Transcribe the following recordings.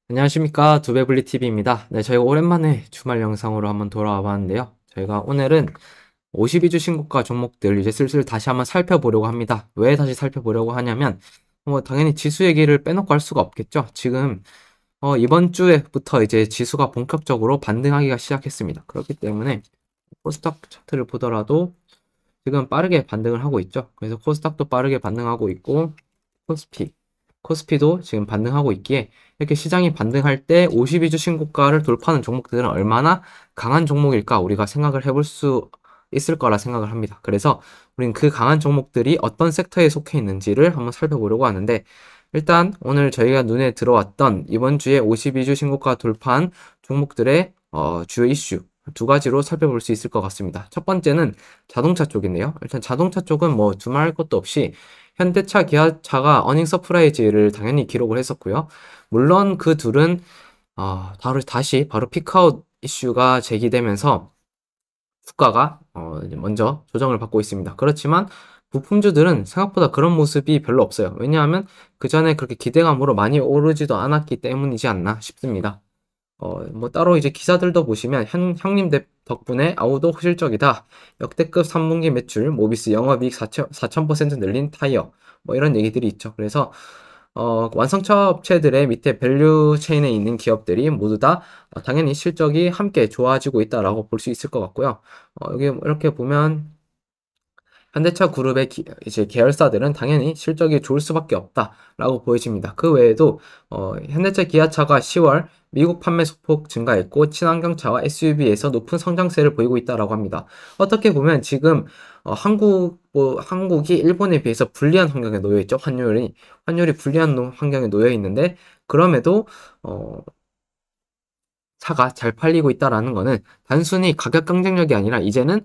안녕하십니까, 두배블리TV입니다. 네, 저희가 오랜만에 주말 영상으로 한번 돌아와 봤는데요. 저희가 오늘은 52주 신고가 종목들 이제 슬슬 다시 한번 살펴보려고 합니다. 왜 다시 살펴보려고 하냐면, 당연히 지수 얘기를 빼놓고 할 수가 없겠죠. 지금, 이번 주에부터 이제 지수가 본격적으로 반등하기가 시작했습니다. 그렇기 때문에 코스닥 차트를 보더라도 지금 빠르게 반등을 하고 있죠. 그래서 코스닥도 빠르게 반등하고 있고, 코스피, 코스피도 지금 반등하고 있기에 이렇게 시장이 반등할 때 52주 신고가를 돌파하는 종목들은 얼마나 강한 종목일까 우리가 생각을 해볼 수 있을 거라 생각을 합니다. 그래서 우리는 그 강한 종목들이 어떤 섹터에 속해 있는지를 한번 살펴보려고 하는데, 일단 오늘 저희가 눈에 들어왔던 이번 주에 52주 신고가 돌파한 종목들의 주요 이슈 두 가지로 살펴볼 수 있을 것 같습니다. 첫 번째는 자동차 쪽인데요. 일단 자동차 쪽은 뭐 두말할 것도 없이 현대차, 기아차가 어닝 서프라이즈를 당연히 기록을 했었고요. 물론 그 둘은 바로 피크아웃 이슈가 제기되면서 주가가 이제 먼저 조정을 받고 있습니다. 그렇지만 부품주들은 생각보다 그런 모습이 별로 없어요. 왜냐하면 그 전에 그렇게 기대감으로 많이 오르지도 않았기 때문이지 않나 싶습니다. 뭐 따로 이제 기사들도 보시면 형님 덕분에 아우도 호실적이다. 역대급 3분기 매출, 모비스 영업이익 4,000% 늘린 타이어. 뭐 이런 얘기들이 있죠. 그래서 완성차 업체들의 밑에 밸류 체인에 있는 기업들이 모두 다 당연히 실적이 함께 좋아지고 있다라고 볼 수 있을 것 같고요. 여기 이렇게 보면 현대차 그룹의 이제 계열사들은 당연히 실적이 좋을 수밖에 없다라고 보여집니다. 그 외에도 현대차 기아차가 10월 미국 판매 소폭 증가했고 친환경차와 SUV에서 높은 성장세를 보이고 있다라고 합니다. 어떻게 보면 지금 한국이 일본에 비해서 불리한 환경에 놓여 있죠. 환율이 불리한 환경에 놓여 있는데, 그럼에도 차가 잘 팔리고 있다라는 거는 단순히 가격 경쟁력이 아니라 이제는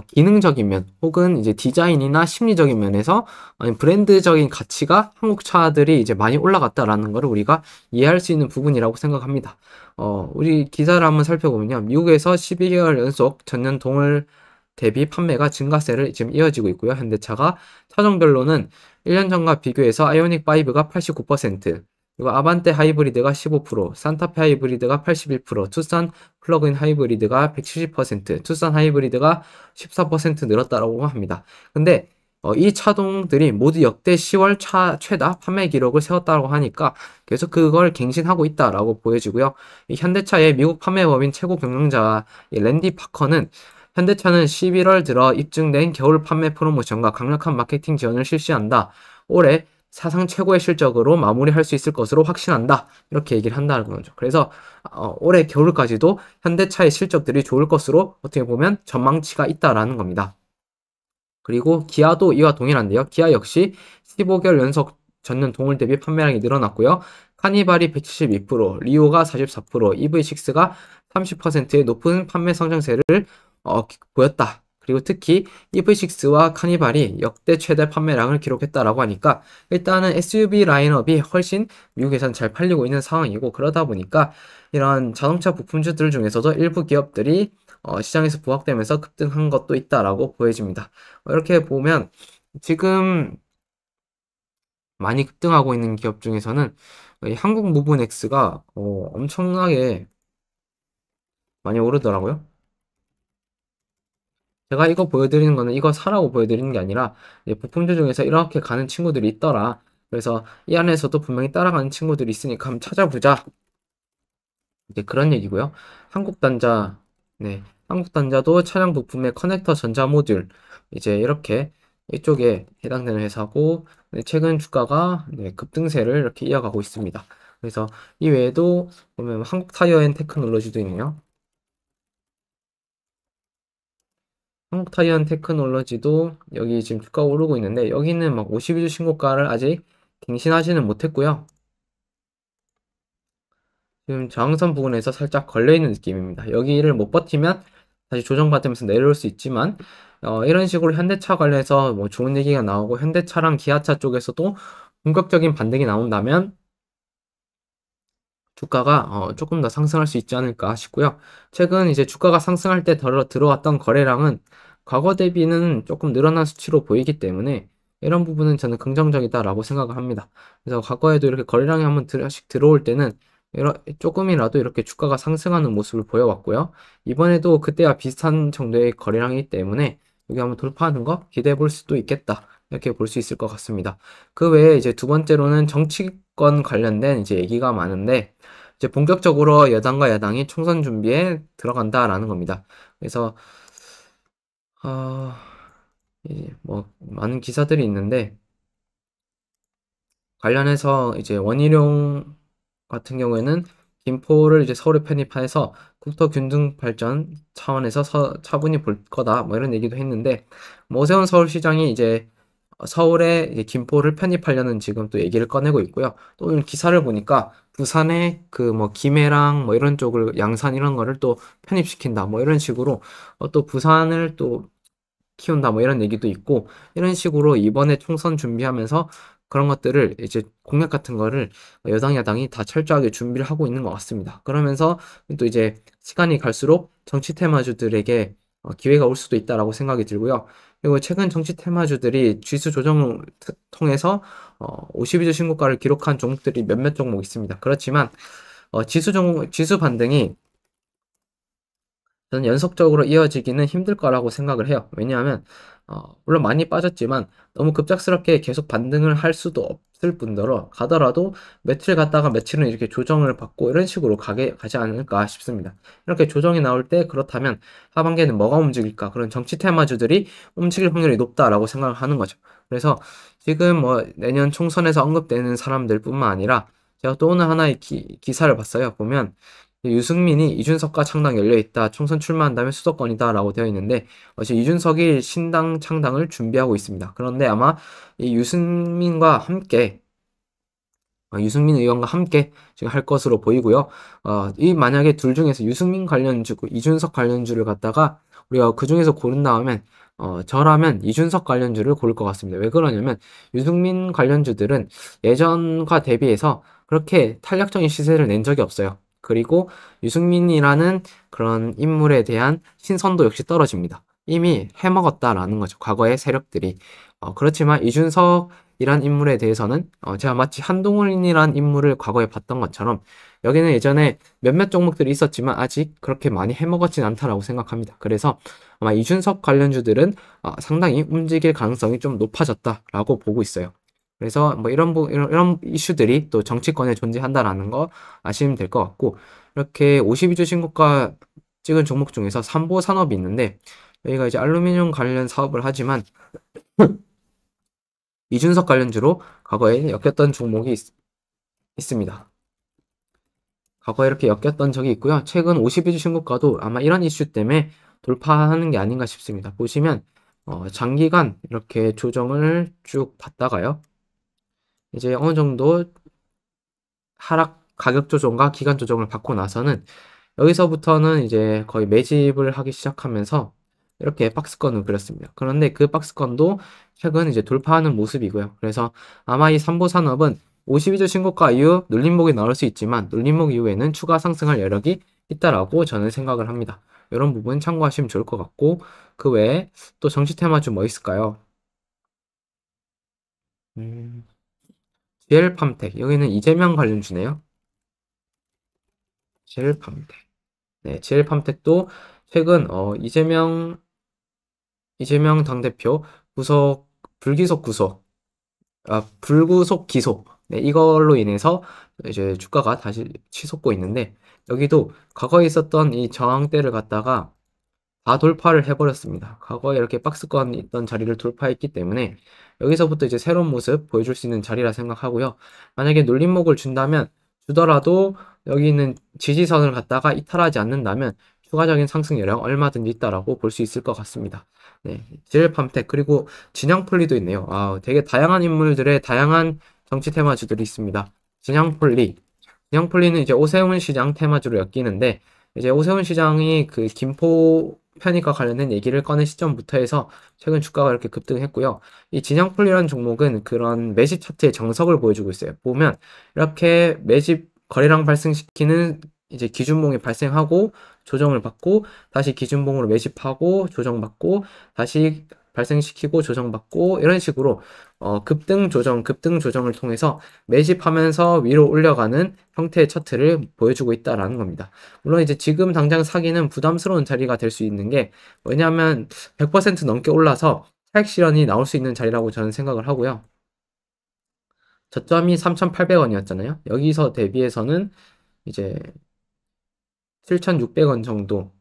기능적인 면, 혹은 이제 디자인이나 심리적인 면에서 아니 브랜드적인 가치가 한국 차들이 이제 많이 올라갔다라는 것을 우리가 이해할 수 있는 부분이라고 생각합니다. 우리 기사를 한번 살펴보면요. 미국에서 12개월 연속 전년 동월 대비 판매가 증가세를 지금 이어지고 있고요. 현대차가 차종별로는 1년 전과 비교해서 아이오닉 5가 89%, 그리고 아반떼 하이브리드가 15%, 산타페 하이브리드가 81%, 투싼 플러그인 하이브리드가 170%, 투싼 하이브리드가 14% 늘었다고 합니다. 근데 이 차종들이 모두 역대 10월 최다 판매 기록을 세웠다고 하니까 계속 그걸 갱신하고 있다라고 보여지고요. 이 현대차의 미국 판매법인 최고 경영자 랜디 파커는 현대차는 11월 들어 입증된 겨울 판매 프로모션과 강력한 마케팅 지원을 실시한다. 올해 사상 최고의 실적으로 마무리할 수 있을 것으로 확신한다. 이렇게 얘기를 한다는 거죠. 그래서 올해 겨울까지도 현대차의 실적들이 좋을 것으로 어떻게 보면 전망치가 있다라는 겁니다. 그리고 기아도 이와 동일한데요. 기아 역시 15개월 연속 전년 동월 대비 판매량이 늘어났고요. 카니발이 172%, 리오가 44%, EV6가 30%의 높은 판매 성장세를 보였다. 그리고 특히 EV6와 카니발이 역대 최대 판매량을 기록했다라고 하니까 일단은 SUV 라인업이 훨씬 미국에선 잘 팔리고 있는 상황이고, 그러다 보니까 이런 자동차 부품주들 중에서도 일부 기업들이 시장에서 부각되면서 급등한 것도 있다라고 보여집니다. 이렇게 보면 지금 많이 급등하고 있는 기업 중에서는 이 한국 무브넥스가 엄청나게 많이 오르더라고요. 제가 이거 보여드리는 거는 이거 사라고 보여드리는 게 아니라 부품주 중에서 이렇게 가는 친구들이 있더라. 그래서 이 안에서도 분명히 따라가는 친구들이 있으니까 한번 찾아보자. 이제 그런 얘기고요. 한국단자, 네, 한국단자도 차량 부품의 커넥터 전자 모듈, 이제 이렇게 이쪽에 해당되는 회사고, 네, 최근 주가가 급등세를 이렇게 이어가고 있습니다. 그래서 이 외에도 보면 한국 타이어 앤 테크놀로지도 있네요. 한국 타이어 앤 테크놀로지도 여기 지금 주가 오르고 있는데, 여기는 막 52주 신고가를 아직 갱신하지는 못했고요. 지금 저항선 부분에서 살짝 걸려있는 느낌입니다. 여기를 못 버티면 다시 조정받으면서 내려올 수 있지만, 이런 식으로 현대차 관련해서 뭐 좋은 얘기가 나오고 현대차랑 기아차 쪽에서도 본격적인 반등이 나온다면 주가가 조금 더 상승할 수 있지 않을까 싶고요. 최근 이제 주가가 상승할 때 들어왔던 거래량은 과거 대비는 조금 늘어난 수치로 보이기 때문에 이런 부분은 저는 긍정적이다라고 생각을 합니다. 그래서 과거에도 이렇게 거래량이 한번 들어올 때는 조금이라도 이렇게 주가가 상승하는 모습을 보여왔고요. 이번에도 그때와 비슷한 정도의 거래량이기 때문에 여기 한번 돌파하는 거 기대해 볼 수도 있겠다. 이렇게 볼 수 있을 것 같습니다. 그 외에 이제 두 번째로는 정치권 관련된 이제 얘기가 많은데 이제 본격적으로 여당과 야당이 총선 준비에 들어간다라는 겁니다. 그래서 어, 뭐 많은 기사들이 있는데 관련해서 이제 원희룡 같은 경우에는 김포를 이제 서울에 편입해서 국토 균등 발전 차원에서 차분히 볼 거다 뭐 이런 얘기도 했는데 뭐 오세훈 서울시장이 이제 서울에 이제 김포를 편입하려는 지금 또 얘기를 꺼내고 있고요. 또 오늘 기사를 보니까 부산에 그 뭐 김해랑 뭐 이런 쪽을 양산 이런 거를 또 편입시킨다 뭐 이런 식으로 또 부산을 또 키운다 뭐 이런 얘기도 있고 이런 식으로 이번에 총선 준비하면서 그런 것들을 이제 공약 같은 거를 여당 야당이 다 철저하게 준비를 하고 있는 것 같습니다. 그러면서 또 이제 시간이 갈수록 정치 테마주들에게 기회가 올 수도 있다라고 생각이 들고요. 그리고 최근 정치 테마주들이 지수 조정을 통해서 52주 신고가를 기록한 종목들이 몇몇 종목 있습니다. 그렇지만 지수 반등이 저는 연속적으로 이어지기는 힘들 거라고 생각을 해요. 왜냐하면 물론 많이 빠졌지만 너무 급작스럽게 계속 반등을 할 수도 없을 뿐더러 가더라도 며칠 갔다가 며칠은 이렇게 조정을 받고 이런 식으로 가지 않을까 싶습니다. 이렇게 조정이 나올 때 그렇다면 하반기에는 뭐가 움직일까? 그런 정치 테마주들이 움직일 확률이 높다라고 생각을 하는 거죠. 그래서 지금 뭐 내년 총선에서 언급되는 사람들뿐만 아니라 제가 또 오늘 하나의 기사를 봤어요. 보면 유승민이 이준석과 창당 열려있다. 총선 출마한다면 수도권이다. 라고 되어 있는데, 지금 이준석이 신당 창당을 준비하고 있습니다. 그런데 아마 이 유승민 의원과 함께 지금 할 것으로 보이고요. 이 만약에 둘 중에서 유승민 관련주, 이준석 관련주를 갖다가 우리가 그 중에서 고른다면, 저라면 이준석 관련주를 고를 것 같습니다. 왜 그러냐면, 유승민 관련주들은 예전과 대비해서 그렇게 탄력적인 시세를 낸 적이 없어요. 그리고 유승민이라는 그런 인물에 대한 신선도 역시 떨어집니다. 이미 해먹었다라는 거죠. 과거의 세력들이. 그렇지만 이준석이란 인물에 대해서는 제가 마치 한동훈이란 인물을 과거에 봤던 것처럼 여기는 예전에 몇몇 종목들이 있었지만 아직 그렇게 많이 해먹었진 않다라고 생각합니다. 그래서 아마 이준석 관련주들은 상당히 움직일 가능성이 좀 높아졌다라고 보고 있어요. 그래서 뭐 이런 이슈들이 또 정치권에 존재한다라는 거 아시면 될 것 같고 이렇게 52주 신고가 찍은 종목 중에서 삼보 산업이 있는데 여기가 이제 알루미늄 관련 사업을 하지만 이준석 관련주로 과거에 엮였던 종목이 있습니다. 과거에 이렇게 엮였던 적이 있고요. 최근 52주 신고가도 아마 이런 이슈 때문에 돌파하는 게 아닌가 싶습니다. 보시면 장기간 이렇게 조정을 쭉 받다가요. 이제 어느 정도 하락 가격 조정과 기간 조정을 받고 나서는 여기서부터는 이제 거의 매집을 하기 시작하면서 이렇게 박스권을 그렸습니다. 그런데 그 박스권도 최근 이제 돌파하는 모습이고요. 그래서 아마 이 삼보산업은 52주 신고가 이후 눌림목이 나올 수 있지만 눌림목 이후에는 추가 상승할 여력이 있다라고 저는 생각을 합니다. 이런 부분 참고하시면 좋을 것 같고 그 외에 또 정치 테마주 뭐 있을까요? 음, GL팜텍 여기는 이재명 관련주네요. GL팜텍 네, GL팜텍도 최근 이재명 당대표 불기속 구속 불구속 기소 네, 이걸로 인해서 이제 주가가 다시 치솟고 있는데 여기도 과거에 있었던 이 저항대를 갖다가 다 돌파를 해버렸습니다. 과거에 이렇게 박스권 있던 자리를 돌파했기 때문에 여기서부터 이제 새로운 모습 보여줄 수 있는 자리라 생각하고요. 만약에 눌림목을 주더라도 여기 있는 지지선을 갖다가 이탈하지 않는다면 추가적인 상승 여력 얼마든지 있다라고 볼 수 있을 것 같습니다. 네, GL팜텍 그리고 진양폴리도 있네요. 되게 다양한 인물들의 다양한 정치 테마주들이 있습니다. 진양폴리는 이제 오세훈 시장 테마주로 엮이는데 이제 오세훈 시장이 그 김포 편입과 관련된 얘기를 꺼낸 시점부터 해서 최근 주가가 이렇게 급등했고요. 이 진양폴리라는 종목은 그런 매집 차트의 정석을 보여주고 있어요. 보면 이렇게 매집 거래량 발생시키는 이제 기준봉이 발생하고 조정을 받고 다시 기준봉으로 매집하고 조정받고 다시 발생시키고 조정받고 이런 식으로 급등 조정을 통해서 매집하면서 위로 올려가는 형태의 차트를 보여주고 있다라는 겁니다. 물론 이제 지금 당장 사기는 부담스러운 자리가 될 수 있는 게 왜냐하면 100% 넘게 올라서 차익 실현이 나올 수 있는 자리라고 저는 생각을 하고요. 저점이 3,800원이었잖아요. 여기서 대비해서는 이제 7,600원 정도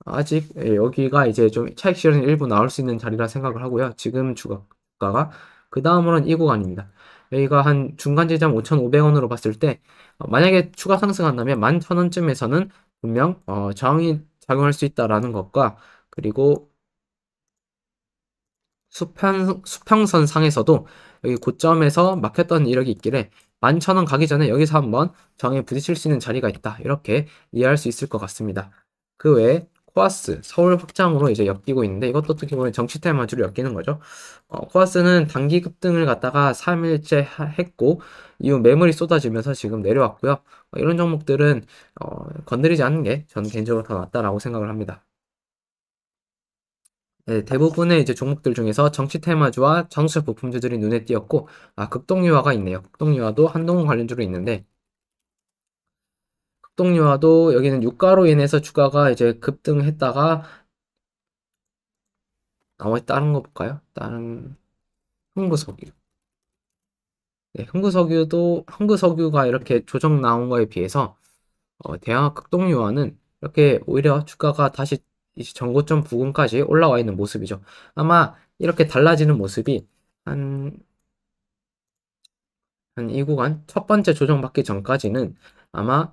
아직 여기가 이제 좀 차익 실현이 일부 나올 수 있는 자리라 생각을 하고요. 지금 주가가 그 다음으로는 이 구간입니다. 여기가 한 중간 지점 5,500원으로 봤을 때 만약에 추가 상승한다면 11,000원쯤에서는 분명 저항이 작용할 수 있다라는 것과 그리고 수평선 상에서도 여기 고점에서 막혔던 이력이 있길래 11,000원 가기 전에 여기서 한번 저항에 부딪힐 수 있는 자리가 있다. 이렇게 이해할 수 있을 것 같습니다. 그 외에 코아스 서울 확장으로 이제 엮이고 있는데 이것도 어떻게 보면 정치 테마주로 엮이는 거죠. 코아스는 단기 급등을 갖다가 3일째 했고 이후 매물이 쏟아지면서 지금 내려왔고요. 이런 종목들은 건드리지 않는 게 저는 개인적으로 더 낫다라고 생각을 합니다. 네, 대부분의 이제 종목들 중에서 정치 테마주와 장수적 부품주들이 눈에 띄었고, 극동유화가 있네요. 극동유화도 한동훈 관련주로 있는데, 극동유화도 여기는 유가로 인해서 주가가 이제 급등했다가, 나머지 다른 거 볼까요? 다른, 흥구석유. 네, 흥구석유가 이렇게 조정 나온 거에 비해서, 대항 극동유화는 이렇게 오히려 주가가 다시 이제 전고점 부근까지 올라와 있는 모습이죠. 아마 이렇게 달라지는 모습이 한 이 구간 첫 번째 조정받기 전까지는 아마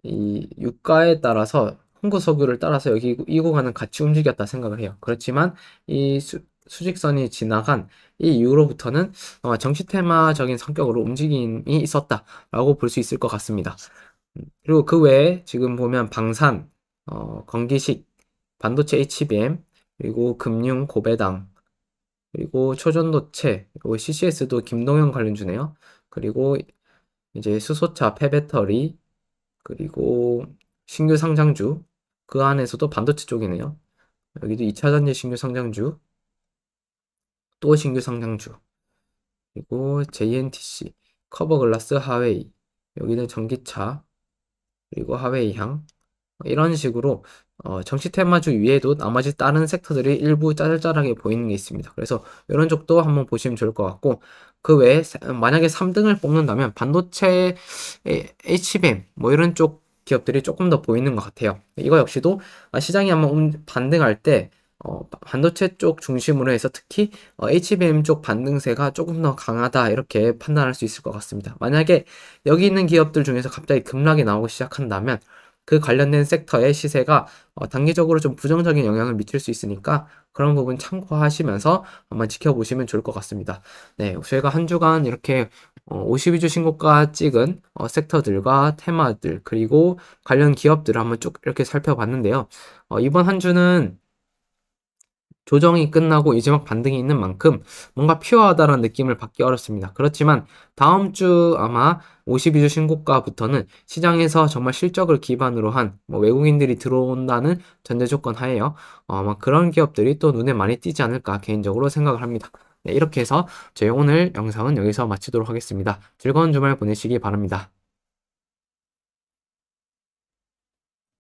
이 유가에 따라서 홍구석유를 따라서 여기 이 구간은 같이 움직였다 생각을 해요. 그렇지만 이 수직선이 지나간 이 이후로부터는 정치 테마적인 성격으로 움직임이 있었다라고 볼 수 있을 것 같습니다. 그리고 그 외에 지금 보면 방산, 건기식, 반도체 HBM, 그리고 금융 고배당, 그리고 초전도체, 그리고 CCS도 김동현 관련주네요. 그리고 이제 수소차, 폐배터리, 그리고 신규 상장주, 그 안에서도 반도체 쪽이네요. 여기도 2차전지 신규 상장주, 또 신규 상장주, 그리고 JNTC, 커버글라스 하웨이, 여기는 전기차, 그리고 하웨이향, 이런 식으로 정치 테마주 위에도 나머지 다른 섹터들이 일부 짜잘짜잘하게 보이는 게 있습니다. 그래서 이런 쪽도 한번 보시면 좋을 것 같고 그 외에 만약에 3등을 뽑는다면 반도체, HBM 뭐 이런 쪽 기업들이 조금 더 보이는 것 같아요. 이거 역시도 시장이 한번 반등할 때 반도체 쪽 중심으로 해서 특히 HBM 쪽 반등세가 조금 더 강하다 이렇게 판단할 수 있을 것 같습니다. 만약에 여기 있는 기업들 중에서 갑자기 급락이 나오기 시작한다면 그 관련된 섹터의 시세가 단기적으로 좀 부정적인 영향을 미칠 수 있으니까 그런 부분 참고하시면서 한번 지켜보시면 좋을 것 같습니다. 네, 저희가 한 주간 이렇게 52주 신고가 찍은 섹터들과 테마들 그리고 관련 기업들을 한번 쭉 이렇게 살펴봤는데요. 이번 한 주는 조정이 끝나고 이제 막 반등이 있는 만큼 뭔가 퓨어하다는 느낌을 받기 어렵습니다. 그렇지만 다음 주 아마 52주 신고가부터는 시장에서 정말 실적을 기반으로 한 외국인들이 들어온다는 전제 조건 하에요. 아마 그런 기업들이 또 눈에 많이 띄지 않을까 개인적으로 생각을 합니다. 네, 이렇게 해서 저희 오늘 영상은 여기서 마치도록 하겠습니다. 즐거운 주말 보내시기 바랍니다.